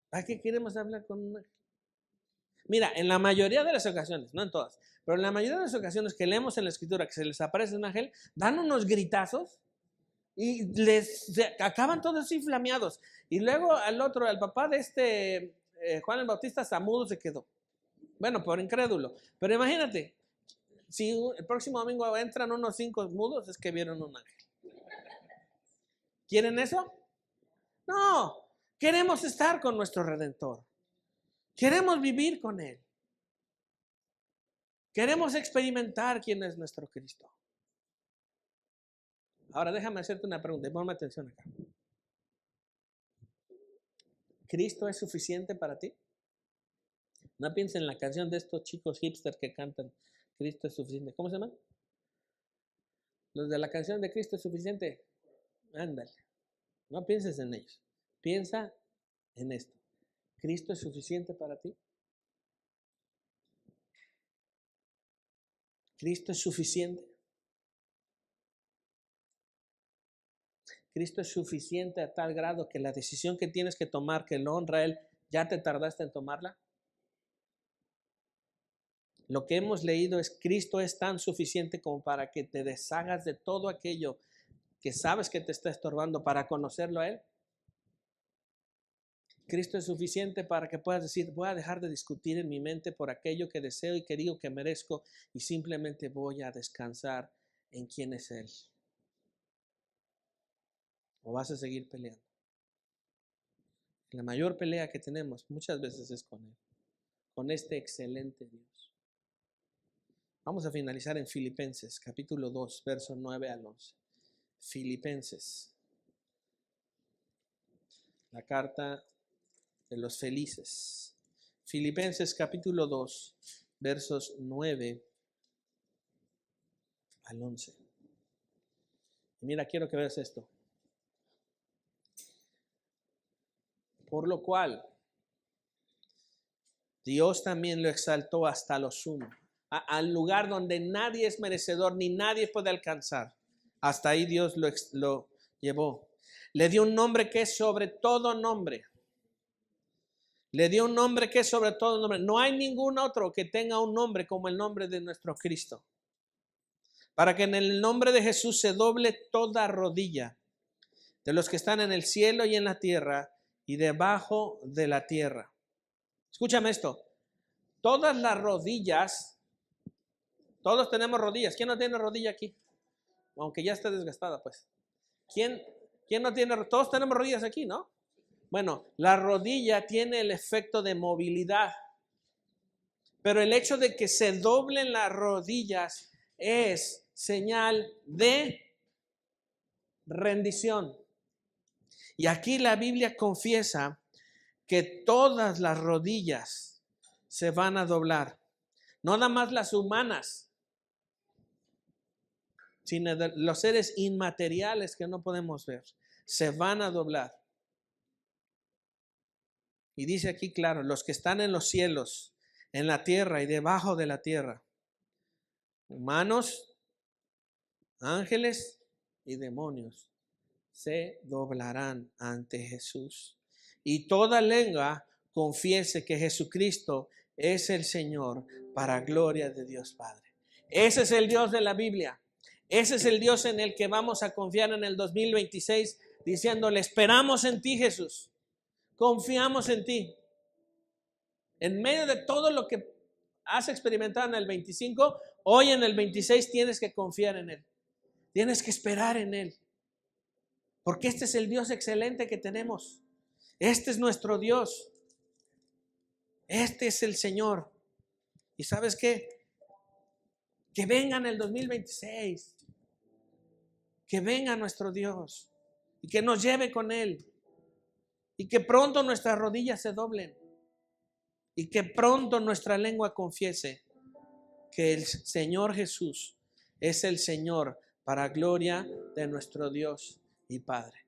¿Para qué queremos hablar con un ángel? Mira, en la mayoría de las ocasiones, no en todas, pero en la mayoría de las ocasiones que leemos en la Escritura que se les aparece un ángel, dan unos gritazos y acaban todos así flameados. Y luego al papá de Juan el Bautista, hasta mudo se quedó. Bueno, por incrédulo. Pero imagínate, si el próximo domingo entran unos 5 mudos, es que vieron un ángel. ¿Quieren eso? No, queremos estar con nuestro Redentor. Queremos vivir con Él. Queremos experimentar quién es nuestro Cristo. Ahora déjame hacerte una pregunta, ponme atención acá. ¿Cristo es suficiente para ti? No pienses en la canción de estos chicos hipster que cantan Cristo es suficiente. ¿Cómo se llaman? Los de la canción de Cristo es suficiente. Ándale. No pienses en ellos. Piensa en esto. ¿Cristo es suficiente para ti? ¿Cristo es suficiente? Cristo es suficiente a tal grado que la decisión que tienes que tomar, que lo honra a Él, ¿ya te tardaste en tomarla? Lo que hemos leído es Cristo es tan suficiente como para que te deshagas de todo aquello que sabes que te está estorbando para conocerlo a Él. Cristo es suficiente para que puedas decir, voy a dejar de discutir en mi mente por aquello que deseo y que digo que merezco y simplemente voy a descansar en quién es Él. ¿O vas a seguir peleando? La mayor pelea que tenemos muchas veces es con Él. con este excelente Dios. Vamos a finalizar en Filipenses, capítulo 2, versos 9 al 11. Filipenses, la carta de los felices. Filipenses, capítulo 2, versos 9 al 11. Mira, quiero que veas esto. Por lo cual, Dios también lo exaltó hasta lo sumo, al lugar donde nadie es merecedor ni nadie puede alcanzar. Hasta ahí Dios lo llevó. Le dio un nombre que es sobre todo nombre. Le dio un nombre que es sobre todo nombre. No hay ningún otro que tenga un nombre como el nombre de nuestro Cristo. Para que en el nombre de Jesús se doble toda rodilla de los que están en el cielo y en la tierra y debajo de la tierra. Escúchame esto. Todas las rodillas, todos tenemos rodillas. ¿Quién no tiene rodilla aquí? Aunque ya está desgastada, pues. ¿Quién no tiene? Todos tenemos rodillas aquí, ¿no? Bueno, la rodilla tiene el efecto de movilidad. Pero el hecho de que se doblen las rodillas es señal de rendición. Y aquí la Biblia confiesa que todas las rodillas se van a doblar. No nada más las humanas, sino los seres inmateriales que no podemos ver. Se van a doblar. Y dice aquí claro, los que están en los cielos, en la tierra y debajo de la tierra, humanos, ángeles y demonios, se doblarán ante Jesús. Y toda lengua confiese que Jesucristo es el Señor para gloria de Dios Padre. Ese es el Dios de la Biblia. Ese es el Dios en el que vamos a confiar en el 2026, diciéndole, esperamos en ti, Jesús. Confiamos en ti. En medio de todo lo que has experimentado en el 25, hoy en el 26 tienes que confiar en Él. Tienes que esperar en Él. Porque este es el Dios excelente que tenemos. Este es nuestro Dios. Este es el Señor. ¿Y sabes qué? Que venga en el 2026. Que venga nuestro Dios. Y que nos lleve con Él. Y que pronto nuestras rodillas se doblen. Y que pronto nuestra lengua confiese que el Señor Jesús es el Señor para gloria de nuestro Dios y Padre.